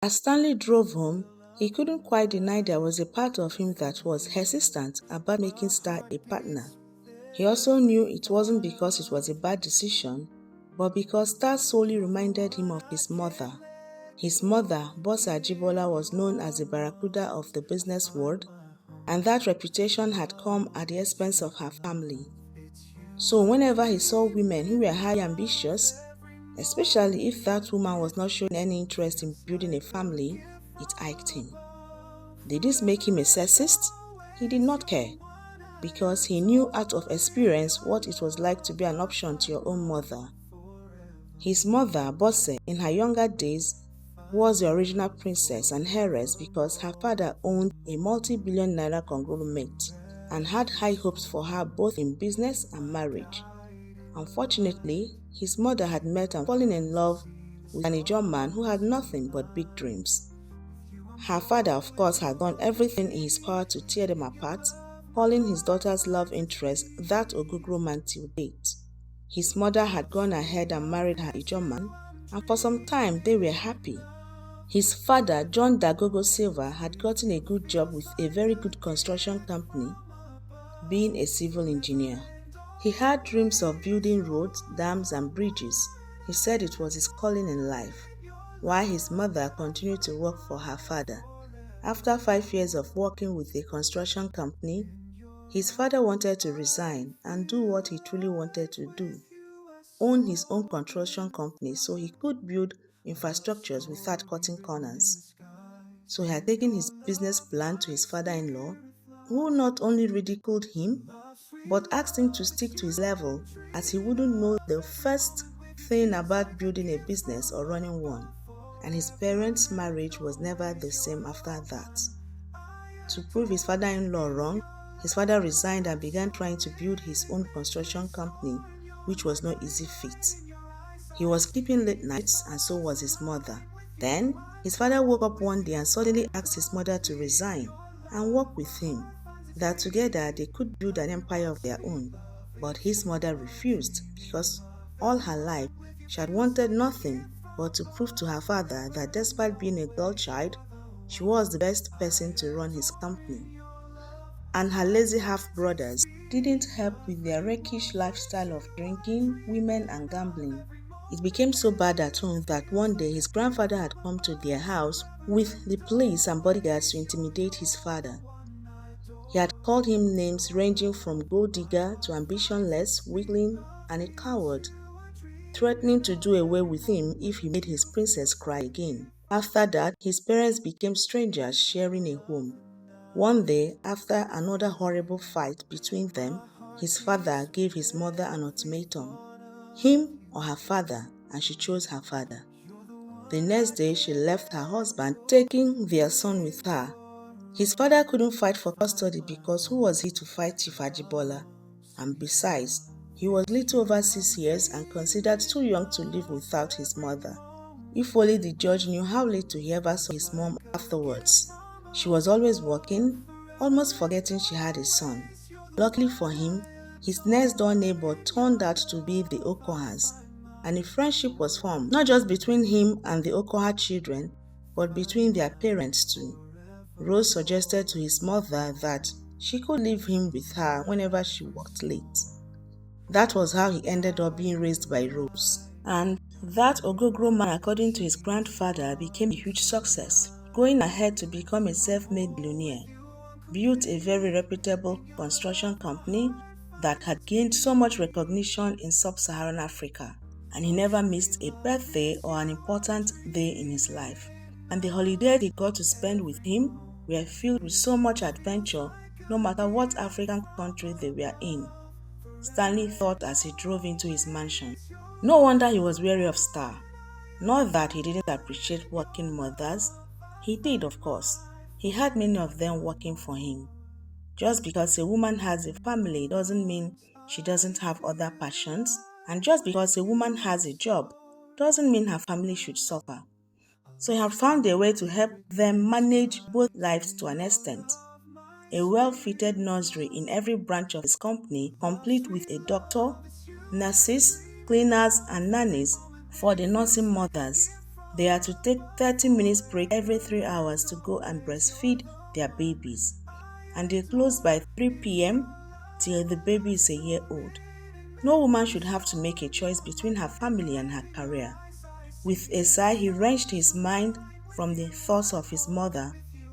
As Stanley drove home, he couldn't quite deny there was a part of him that was hesitant about making Star a partner. He also knew it wasn't because it was a bad decision, but because Star solely reminded him of his mother. His mother, Boss Ajibola, was known as the barracuda of the business world, and that reputation had come at the expense of her family. So whenever he saw women who were highly ambitious, especially if that woman was not showing any interest in building a family, it irked him. Did this make him a sexist? He did not care, because he knew out of experience what it was like to be an option to your own mother. His mother, Bosse, in her younger days, was the original princess and heiress because her father owned a multi-billion naira conglomerate and had high hopes for her both in business and marriage. Unfortunately, his mother had met and fallen in love with an Ijaw man who had nothing but big dreams. Her father, of course, had done everything in his power to tear them apart, calling his daughter's love interest that Ogugro man till date. His mother had gone ahead and married her Ijaw man, and for some time they were happy. His father, John Dagogo Silver, had gotten a good job with a very good construction company, being a civil engineer. He had dreams of building roads, dams, and bridges. He said it was his calling in life, while his mother continued to work for her father. After 5 years of working with a construction company, his father wanted to resign and do what he truly wanted to do, own his own construction company so he could build infrastructures without cutting corners. So he had taken his business plan to his father-in-law, who not only ridiculed him, but asked him to stick to his level as he wouldn't know the first thing about building a business or running one, and his parents' marriage was never the same after that. To prove his father-in-law wrong, his father resigned and began trying to build his own construction company, which was no easy feat. He was sleeping late nights, and so was his mother. Then, his father woke up one day and suddenly asked his mother to resign and work with him, that together they could build an empire of their own. But his mother refused because all her life she had wanted nothing but to prove to her father that despite being a girl child, she was the best person to run his company. And her lazy half-brothers didn't help with their rakish lifestyle of drinking, women, and gambling. It became so bad at home that one day his grandfather had come to their house with the police and bodyguards to intimidate his father. He had called him names ranging from gold digger to ambitionless, weakling, and a coward, threatening to do away with him if he made his princess cry again. After that, his parents became strangers sharing a home. One day, after another horrible fight between them, his father gave his mother an ultimatum, him or her father, and she chose her father. The next day, she left her husband, taking their son with her. His father couldn't fight for custody because who was he to fight Chief Ajibola? And besides, he was little over 6 years and considered too young to live without his mother. If only the judge knew how little he ever saw his mom afterwards. She was always working, almost forgetting she had a son. Luckily for him, his next-door neighbor turned out to be the Okohas, and a friendship was formed, not just between him and the Okoha children, but between their parents too. Rose suggested to his mother that she could leave him with her whenever she worked late. That was how he ended up being raised by Rose. And that Ogogro man, according to his grandfather, became a huge success, going ahead to become a self-made billionaire, built a very reputable construction company that had gained so much recognition in sub-Saharan Africa, and he never missed a birthday or an important day in his life. And the holidays he got to spend with him were filled with so much adventure, no matter what African country they were in, Stanley thought as he drove into his mansion. No wonder he was wary of Star. Not that he didn't appreciate working mothers. He did, of course. He had many of them working for him. Just because a woman has a family doesn't mean she doesn't have other passions, and just because a woman has a job doesn't mean her family should suffer. So he had found a way to help them manage both lives to an extent. A well-fitted nursery in every branch of his company, complete with a doctor, nurses, cleaners, and nannies for the nursing mothers, They had to take 30 minutes break every 3 hours to go and breastfeed their babies. And they closed by 3 p.m. till the baby is a year old. No woman should have to make a choice between her family and her career. With a sigh, he wrenched his mind from the thoughts of his mother,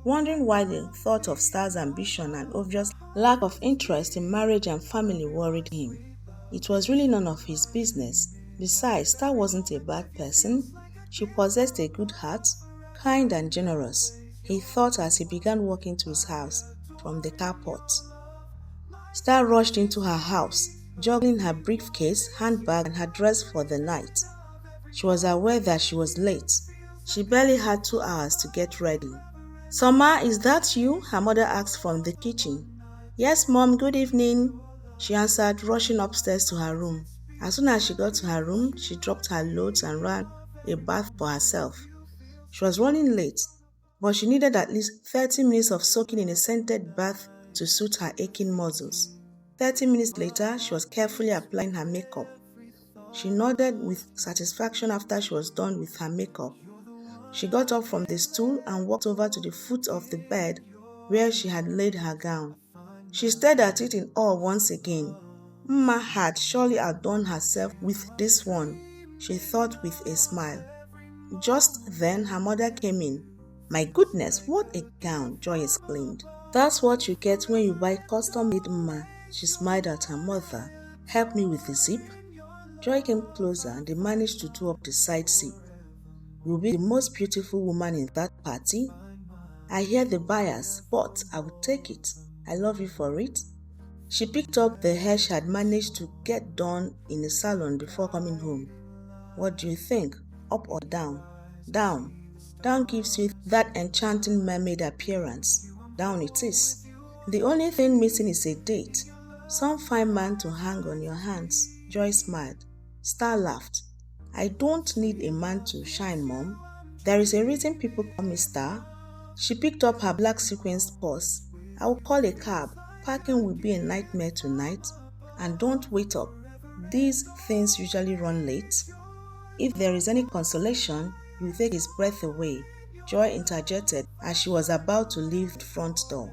wondering why the thought of Star's ambition and obvious lack of interest in marriage and family worried him. It was really none of his business. Besides, Star wasn't a bad person. She possessed a good heart, kind and generous, he thought as he began walking to his house from the carport. Star rushed into her house, juggling her briefcase, handbag, and her dress for the night. She was aware that she was late. She barely had 2 hours to get ready. "Summer, is that you?" her mother asked from the kitchen. "Yes, Mom, good evening," she answered, rushing upstairs to her room. As soon as she got to her room, she dropped her loads and ran a bath for herself. She was running late, but she needed at least 30 minutes of soaking in a scented bath to suit her aching muscles. 30 minutes later, she was carefully applying her makeup. She nodded with satisfaction after she was done with her makeup. She got up from the stool and walked over to the foot of the bed where she had laid her gown. She stared at it in awe once again. Mma had surely outdone herself with this one, she thought with a smile. Just then her mother came in. "My goodness, what a gown!" Joy exclaimed. "That's what you get when you buy custom-made, Mma," she smiled at her mother. "Help me with the zip." Joy came closer and they managed to do up the side zip. "You'll be the most beautiful woman in that party. I hear the bias, but I will take it. I love you for it." She picked up the hair she had managed to get done in the salon before coming home. "What do you think? Up or down?" "Down. Down gives you that enchanting mermaid appearance. Down it is. The only thing missing is a date. Some fine man to hang on your hands." Joy smiled. Star laughed. "I don't need a man to shine, Mom. There is a reason people call me Star." She picked up her black sequenced purse. "I will call a cab. Parking will be a nightmare tonight. And don't wait up. These things usually run late." "If there is any consolation, you will take his breath away," Joy interjected as she was about to leave the front door.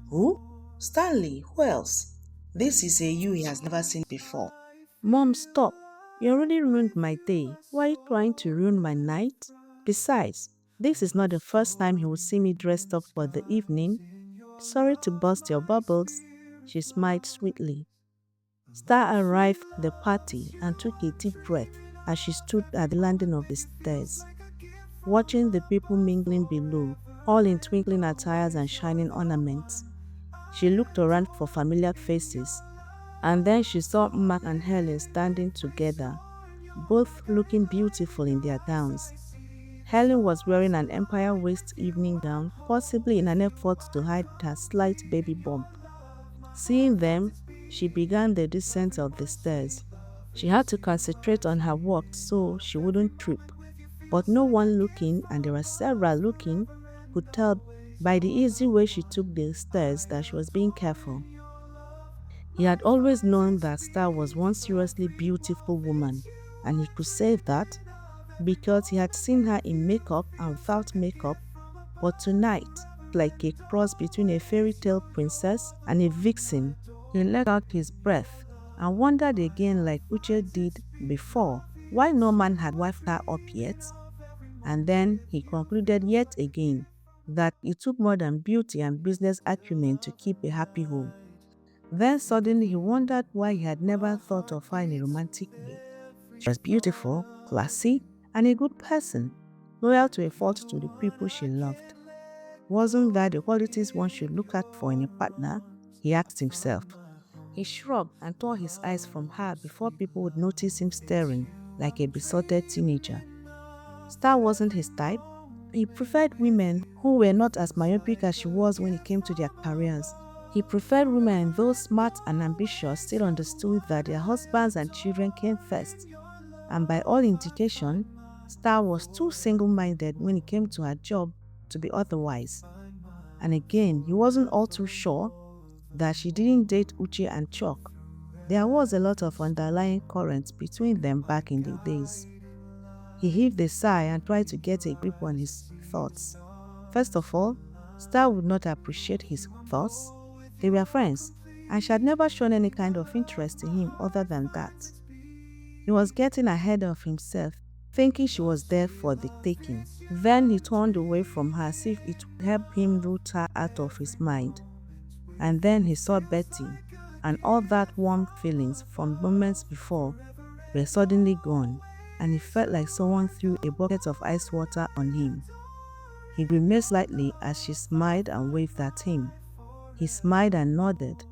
"Who?" "Stanley. Who else?" This is a you he has never seen before. Mom, stop. You already ruined my day. Why are you trying to ruin my night? Besides, this is not the first time he will see me dressed up for the evening. Sorry to burst your bubbles. She smiled sweetly. Star arrived at the party and took a deep breath as she stood at the landing of the stairs, watching the people mingling below, all in twinkling attires and shining ornaments. She looked around for familiar faces, and then she saw Mark and Helen standing together, both looking beautiful in their gowns. Helen was wearing an empire waist evening gown, possibly in an effort to hide her slight baby bump. Seeing them, she began the descent of the stairs. She had to concentrate on her walk so she wouldn't trip. But no one looking, and there were several looking, could tell by the easy way she took the stairs that she was being careful. He had always known that Star was one seriously beautiful woman, and he could say that because he had seen her in makeup and without makeup, but tonight, like a cross between a fairy tale princess and a vixen, he let out his breath and wondered again, like Uche did before, why no man had wifed her up yet. And then he concluded yet again that it took more than beauty and business acumen to keep a happy home. Then suddenly he wondered why he had never thought of her in a romantic way. She was beautiful, classy, and a good person, loyal to a fault to the people she loved. Wasn't that the qualities one should look at for in a partner? He asked himself. He shrugged and tore his eyes from her before people would notice him staring like a besotted teenager. Star wasn't his type. He preferred women who were not as myopic as she was when it came to their careers. He preferred women, though smart and ambitious, still understood that their husbands and children came first. And by all indication, Star was too single-minded when it came to her job to be otherwise. And again, he wasn't all too sure that she didn't date Uche and Chuck. There was a lot of underlying currents between them back in the days. He heaved a sigh and tried to get a grip on his thoughts. First of all, Star would not appreciate his thoughts. They were friends, and she had never shown any kind of interest in him other than that. He was getting ahead of himself, thinking she was there for the taking. Then he turned away from her as if it would help him root her out of his mind. And then he saw Betty, and all that warm feelings from moments before were suddenly gone, and he felt like someone threw a bucket of ice water on him. He grimaced slightly as she smiled and waved at him. He smiled and nodded,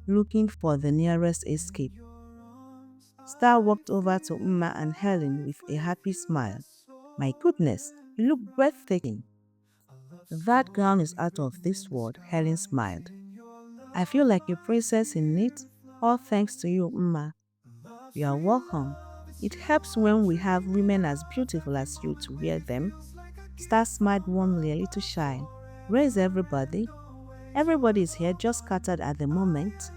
looking for the nearest escape. Star walked over to Umma and Helen with a happy smile. "My goodness, you look breathtaking." "That gown is out of this world," Helen smiled. "I feel like a princess in it, all thanks to you, Umma." "You are welcome. It helps when we have women as beautiful as you to wear them." Star smiled warmly, a little shy. "Where is everybody?" "Everybody is here, just scattered at the moment.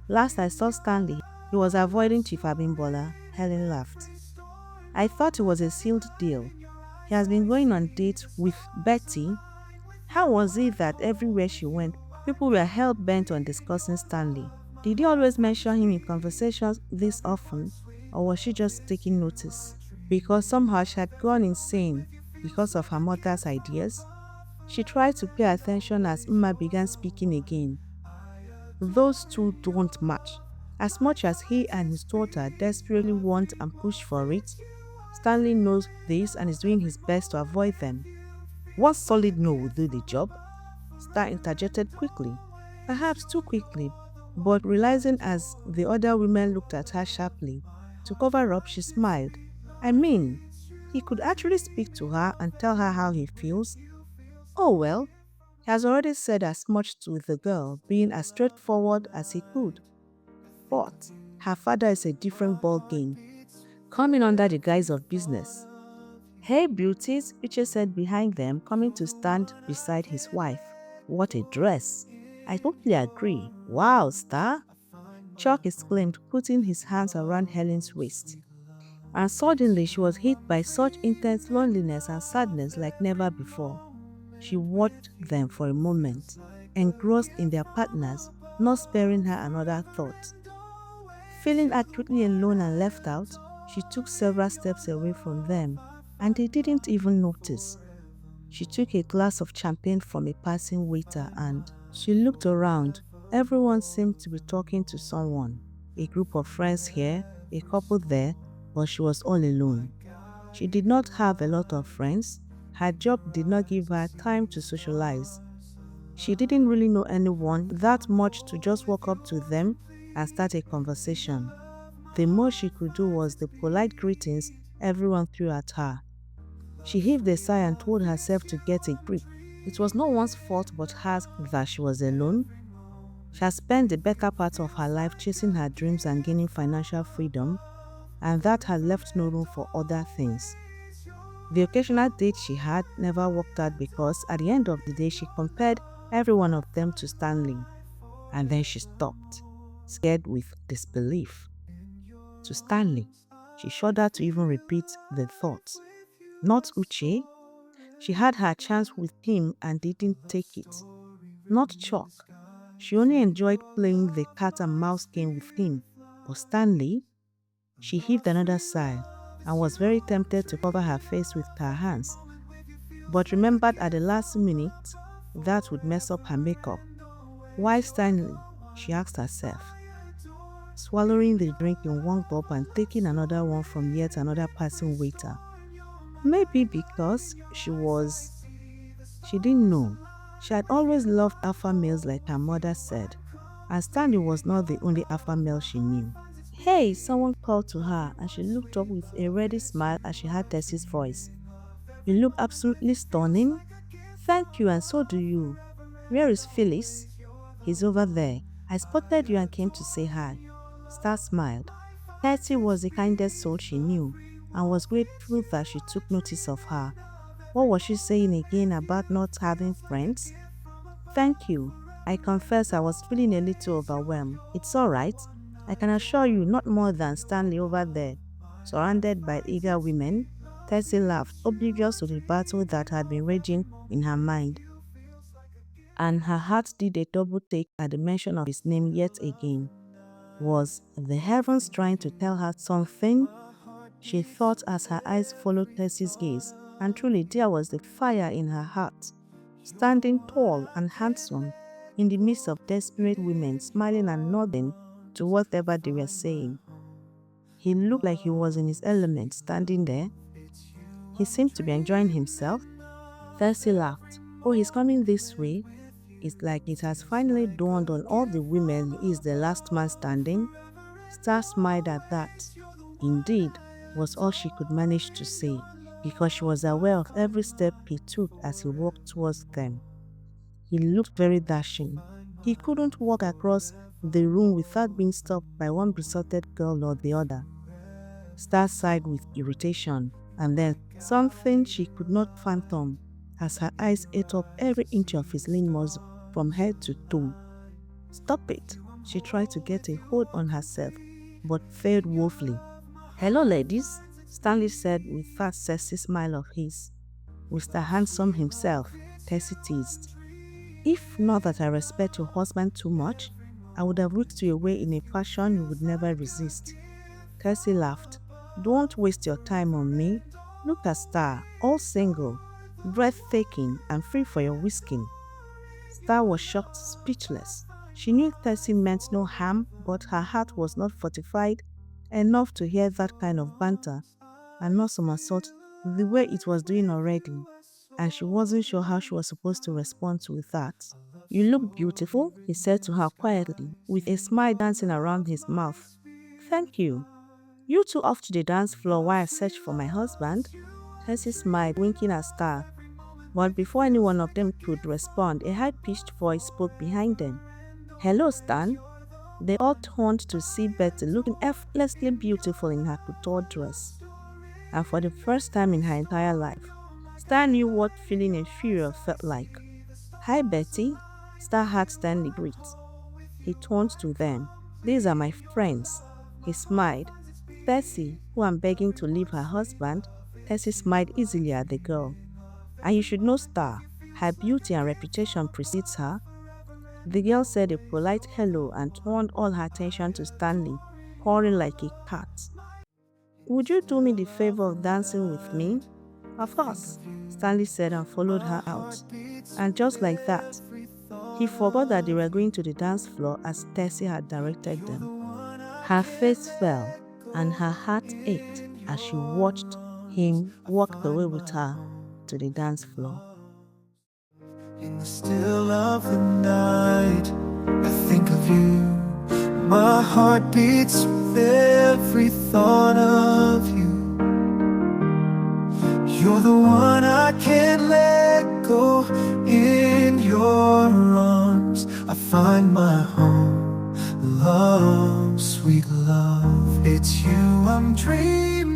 Last I saw Stanley, he was avoiding Chief Abimbola." Helen laughed. "I thought it was a sealed deal. He has been going on dates with Betty." "How was it that everywhere she went, people were hell-bent on discussing Stanley? Did you always mention him in conversations this often, or was she just taking notice?" Because somehow she had gone insane because of her mother's ideas. She tried to pay attention as Umma began speaking again. "Those two don't match. As much as he and his daughter desperately want and push for it, Stanley knows this and is doing his best to avoid them." "One solid no will do the job," Star interjected quickly, perhaps too quickly, but realizing as the other women looked at her sharply. To cover up, she smiled. "I mean, he could actually speak to her and tell her how he feels." "Oh well, he has already said as much to the girl, being as straightforward as he could. But her father is a different ballgame, coming under the guise of business." "Hey beauties," Uche said behind them, coming to stand beside his wife. "What a dress." "I totally agree. Wow, Star," Chuck exclaimed, putting his hands around Helen's waist. And suddenly she was hit by such intense loneliness and sadness like never before. She watched them for a moment, engrossed in their partners, not sparing her another thought. Feeling acutely alone and left out, she took several steps away from them, and they didn't even notice. She took a glass of champagne from a passing waiter and she looked around. Everyone seemed to be talking to someone. A group of friends here, a couple there, but she was all alone. She did not have a lot of friends. Her job did not give her time to socialize. She didn't really know anyone that much to just walk up to them and start a conversation. The most she could do was the polite greetings everyone threw at her. She heaved a sigh and told herself to get a grip. It was no one's fault but hers that she was alone. She had spent the better part of her life chasing her dreams and gaining financial freedom, and that had left no room for other things. The occasional date she had never worked out because at the end of the day she compared every one of them to Stanley. And then she stopped, scared with disbelief. To Stanley, she shuddered to even repeat the thought. Not Uche. She had her chance with him and didn't take it. Not Chuck. She only enjoyed playing the cat and mouse game with him. But Stanley? She heaved another sigh and was very tempted to cover her face with her hands, but remembered at the last minute that would mess up her makeup. Why Stanley? She asked herself, swallowing the drink in one gulp and taking another one from yet another passing waiter. Maybe because she didn't know. She had always loved alpha males like her mother said, and Stanley was not the only alpha male she knew. "Hey," someone called to her, and she looked up with a ready smile as she heard Tessie's voice. "You look absolutely stunning." "Thank you, and so do you." "Where is Phyllis?" "He's over there. I spotted you and came to say hi." Star smiled. Tessie was the kindest soul she knew, and was grateful that she took notice of her. What was she saying again about not having friends? "Thank you. I confess I was feeling a little overwhelmed." "It's all right. I can assure you not more than Stanley over there, surrounded by eager women." Tessie laughed, oblivious to the battle that had been raging in her mind. And her heart did a double take at the mention of his name yet again. Was the heavens trying to tell her something? She thought as her eyes followed Tessie's gaze, and truly there was the fire in her heart. Standing tall and handsome in the midst of desperate women smiling and nodding to whatever they were saying. He looked like he was in his element standing there. He seemed to be enjoying himself. Tessie laughed. Oh, he's coming this way. It's like it has finally dawned on all the women he is the last man standing. Star smiled at that. Indeed, was all she could manage to say, because she was aware of every step he took as he walked towards them. He looked very dashing. He couldn't walk across the room without being stopped by one besotted girl or the other. Star sighed with irritation, and then something she could not fathom as her eyes ate up every inch of his lean muscle from head to toe. Stop it, she tried to get a hold on herself, but failed woefully. Hello, ladies, Stanley said with that sexy smile of his. Mr. Handsome himself, Tessie teased. If not that I respect your husband too much, I would have whisked you away in a fashion you would never resist. Tessie laughed. Don't waste your time on me. Look at Star, all single, breathtaking and free for your whisking. Star was shocked, speechless. She knew Tessie meant no harm, but her heart was not fortified enough to hear that kind of banter, and not somersault the way it was doing already, and she wasn't sure how she was supposed to respond to that. You look beautiful, he said to her quietly, with a smile dancing around his mouth. Thank you. You two off to the dance floor while I search for my husband? Tessie smiled, winking at Star. But before any one of them could respond, a high-pitched voice spoke behind them. Hello, Stan. They all turned to see Betty looking effortlessly beautiful in her couture dress. And for the first time in her entire life, Star knew what feeling inferior felt like. Hi, Betty. Star heard Stanley greet. He turned to them. These are my friends. He smiled. Tessie, who I'm begging to leave her husband. Tessie smiled easily at the girl. And you should know Star. Her beauty and reputation precedes her. The girl said a polite hello and turned all her attention to Stanley, purring like a cat. Would you do me the favor of dancing with me? Of course, Stanley said and followed her out. And just like that, he forgot that they were going to the dance floor as Tessie had directed them. Her face fell and her heart ached as she watched him walk away with her to the dance floor. In the still of the night, I think of you. My heart beats with every thought of you. You're the one I can't let go. In your arms I find my home. Love, sweet love, it's you I'm dreaming